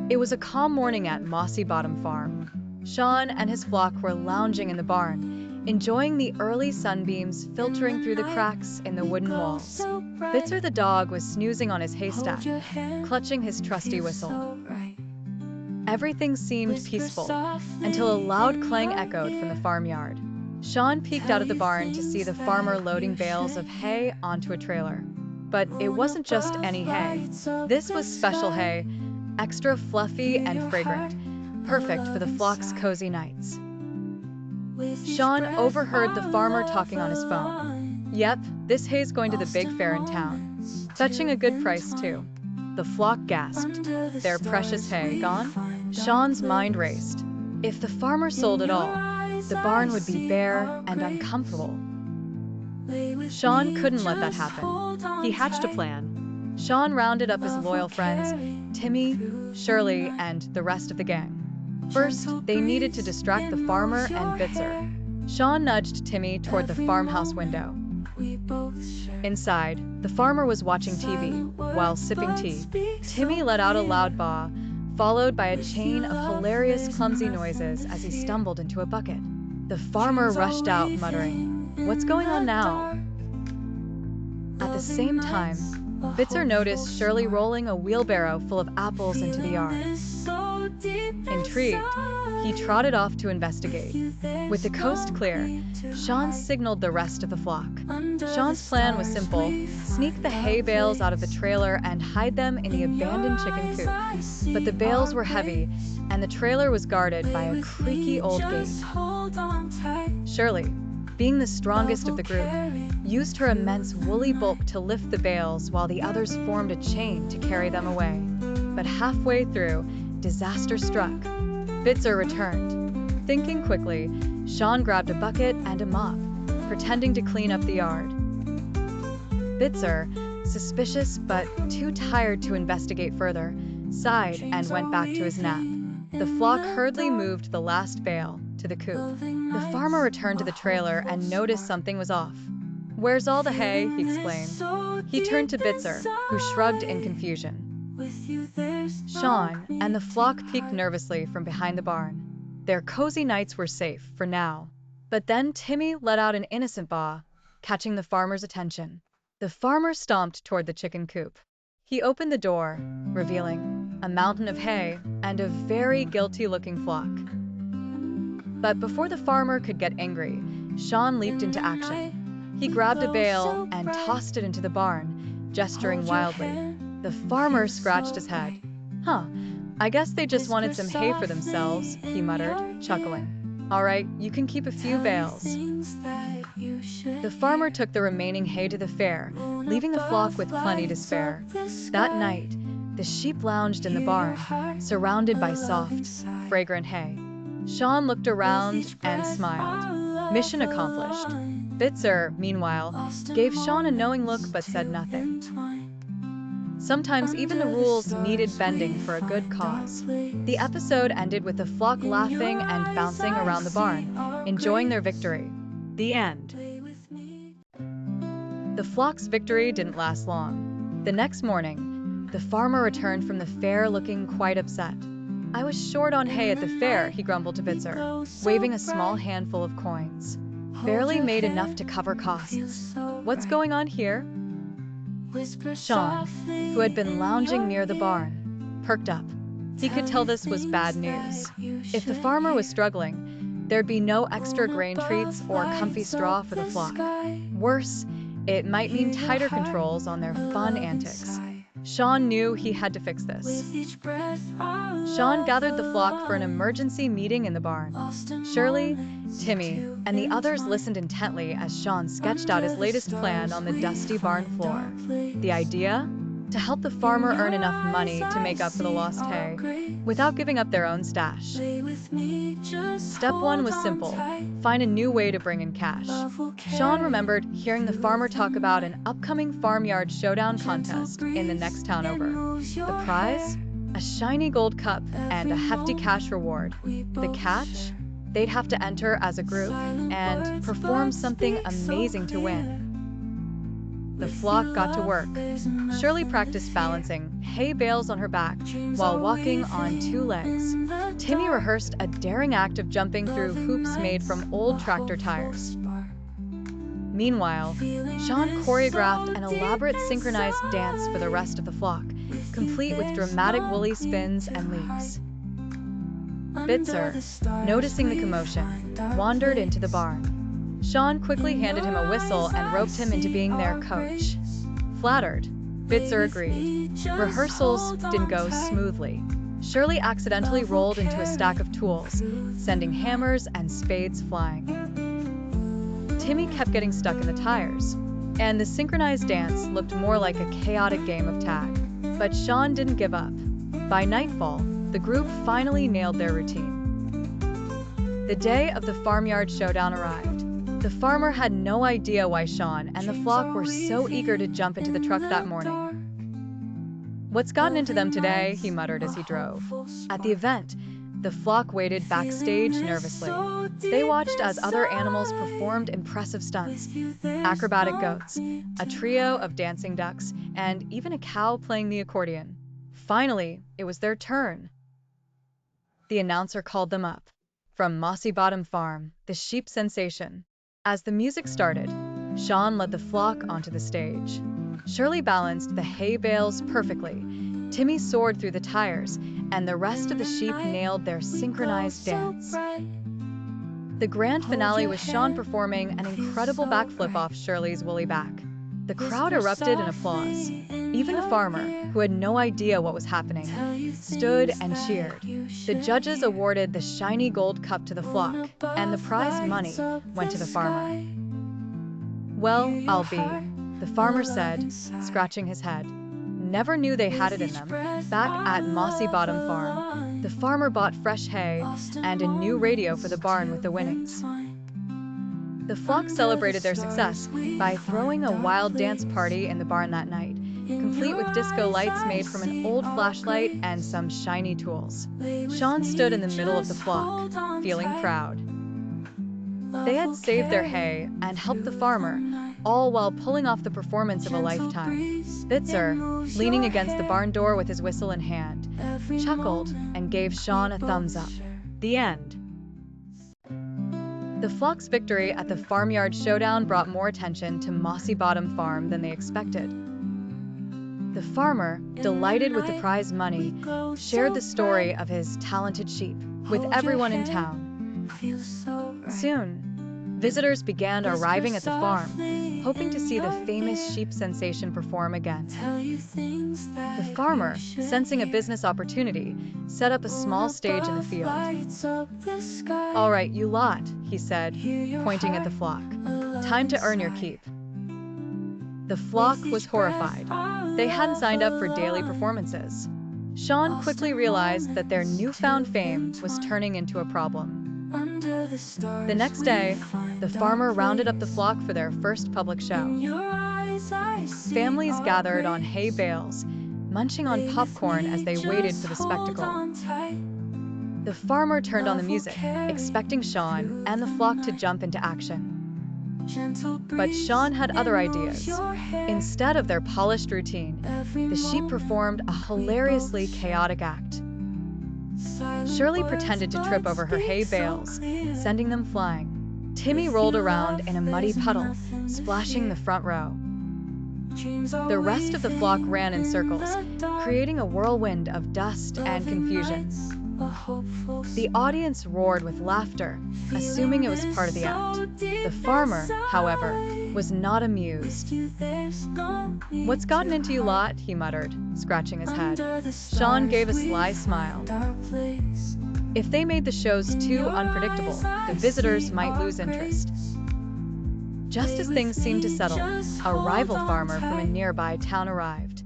It was a calm morning at Mossy Bottom Farm. Shaun and his flock were lounging in the barn, enjoying the early sunbeams filtering through the cracks in the wooden walls. Bitzer the dog was snoozing on his haystack, clutching his trusty whistle. Everything seemed peaceful until a loud clang echoed from the farmyard. Shaun peeked out of the barn to see the farmer loading bales of hay onto a trailer. But it wasn't just any hay. This was special hay, extra fluffy and fragrant, perfect for the flock's cozy nights. Shaun overheard the farmer talking on his phone. Yep, this hay's going to the big fair in town. Fetching a good price, too. The flock gasped. Their precious hay gone? Shaun's mind raced. If the farmer sold it all, the barn would be bare and uncomfortable. Shaun couldn't let that happen. He hatched a plan. Shaun rounded up his loyal friends, Timmy, Shirley, and the rest of the gang. First, they needed to distract the farmer and Bitzer. Shaun nudged Timmy toward the farmhouse window. Inside, the farmer was watching TV while sipping tea. Timmy let out a loud baa, followed by a chain of hilarious clumsy noises as he stumbled into a bucket. The farmer rushed out, muttering, "What's going on now?" At the same time, Bitzer noticed Shirley rolling a wheelbarrow full of apples into the yard. Intrigued, he trotted off to investigate. With the coast clear, Shaun signaled the rest of the flock. Shaun's plan was simple: sneak the hay bales out of the trailer and hide them in the abandoned chicken coop. But the bales were heavy, and the trailer was guarded by a creaky old gate. Shirley, being the strongest of the group, used her immense woolly bulk to lift the bales while the others formed a chain to carry them away. But halfway through, disaster struck. Bitzer returned. Thinking quickly, Shaun grabbed a bucket and a mop, pretending to clean up the yard. Bitzer, suspicious but too tired to investigate further, sighed and went back to his nap. The flock hurriedly moved the last bale to the coop. The farmer returned to the trailer and noticed something was off. "Where's all the hay?" he exclaimed. He turned to Bitzer, who shrugged in confusion. Shaun and the flock peeked nervously from behind the barn. Their cozy nights were safe for now. But then Timmy let out an innocent baa, catching the farmer's attention. The farmer stomped toward the chicken coop. He opened the door, revealing a mountain of hay and a very guilty-looking flock. But before the farmer could get angry, Shaun leaped into action. He grabbed a bale and tossed it into the barn, gesturing wildly. The farmer scratched his head. I guess they just wanted some hay for themselves," he muttered, chuckling. "All right, you can keep a few bales." The farmer took the remaining hay to the fair, leaving the flock with plenty to spare. That night, the sheep lounged in the barn, surrounded by soft, fragrant hay. Shaun looked around and smiled. Mission accomplished. Bitzer, meanwhile, gave Shaun a knowing look but said nothing. Sometimes even the rules needed bending for a good cause. The episode ended with the flock laughing and bouncing around the barn, enjoying their victory. The end. The flock's victory didn't last long. The next morning, the farmer returned from the fair looking quite upset. "I was short on hay at the fair," he grumbled to Bitzer, waving a small handful of coins. "Barely made enough to cover costs. What's going on here?" Shaun, who had been lounging near the barn, perked up. He could tell this was bad news. If the farmer was struggling, there'd be no extra grain treats or comfy straw for the flock. Worse, it might mean tighter controls on their fun antics. Shaun knew he had to fix this. Shaun gathered the flock for an emergency meeting in the barn. Shirley, Timmy, and the others listened intently as Shaun sketched out his latest plan on the dusty barn floor. The idea? To help the farmer earn enough money to make up for the lost hay, without giving up their own stash. Step 1 was simple: find a new way to bring in cash. Shaun remembered hearing the farmer talk about an upcoming farmyard showdown contest in the next town over. The prize? A shiny gold cup and a hefty cash reward. The catch? They'd have to enter as a group and perform something amazing to win. the flock got to work. Shirley practiced balancing hay bales on her back while walking on two legs. Timmy rehearsed a daring act of jumping through hoops made from old tractor tires. Meanwhile, Shaun choreographed an elaborate synchronized dance for the rest of the flock, complete with dramatic woolly spins and leaps. Bitzer, noticing the commotion, wandered into the barn. Shaun quickly handed him a whistle and roped him into being their coach. Flattered, Bitzer agreed. Rehearsals didn't go smoothly. Shirley accidentally rolled into a stack of tools, sending hammers and spades flying. Timmy kept getting stuck in the tires, and the synchronized dance looked more like a chaotic game of tag. But Shaun didn't give up. By nightfall, the group finally nailed their routine. The day of the farmyard showdown arrived. The farmer had no idea why Shaun and the flock were so eager to jump into the truck that morning. "What's gotten into them today?" he muttered as he drove. At the event, the flock waited backstage nervously. They watched as other animals performed impressive stunts: acrobatic goats, a trio of dancing ducks, and even a cow playing the accordion. Finally, it was their turn. The announcer called them up. From Mossy Bottom Farm, the sheep sensation. As the music started, Shaun led the flock onto the stage. Shirley balanced the hay bales perfectly. Timmy soared through the tires, and the rest of the sheep nailed their synchronized dance. The grand finale was Shaun performing an incredible backflip off Shirley's woolly back. The crowd erupted in applause. Even the farmer, who had no idea what was happening, stood and cheered. The judges awarded the shiny gold cup to the flock, and the prize money went to the farmer. "Well, I'll be," the farmer said, scratching his head. "Never knew they had it in them." Back at Mossy Bottom Farm, the farmer bought fresh hay and a new radio for the barn with the winnings. The flock celebrated their success by throwing a wild dance party in the barn that night, complete with disco lights made from an old flashlight and some shiny tools. Shaun stood in the middle of the flock, feeling proud. They had saved their hay and helped the farmer, all while pulling off the performance of a lifetime. Bitzer, leaning against the barn door with his whistle in hand, chuckled and gave Shaun a thumbs up. The end. The flock's victory at the farmyard showdown brought more attention to Mossy Bottom Farm than they expected. The farmer, delighted with the prize money, shared the story of his talented sheep with everyone in town. Soon, visitors began arriving at the farm, hoping to see the famous sheep sensation perform again. The farmer, sensing a business opportunity, set up a small stage in the field. "All right, you lot," he said, pointing at the flock. "Time to earn your keep." The flock was horrified. They hadn't signed up for daily performances. Shaun quickly realized that their newfound fame was turning into a problem. The next day, the farmer rounded up the flock for their first public show. Families gathered on hay bales, munching on popcorn as they waited for the spectacle. The farmer turned on the music, expecting Shaun and the flock to jump into action. But Shaun had other ideas. Instead of their polished routine, the sheep performed a hilariously chaotic act. Shirley pretended to trip over her hay bales, sending them flying. Timmy rolled around in a muddy puddle, splashing the front row. The rest of the flock ran in circles, creating a whirlwind of dust and confusion. The audience roared with laughter, assuming it was part of the act. The farmer, however, was not amused. "What's gotten into you lot?" he muttered, scratching his head. Shaun gave a sly smile. If they made the shows too unpredictable, the visitors might lose interest. Just as things seemed to settle, a rival farmer from a nearby town arrived.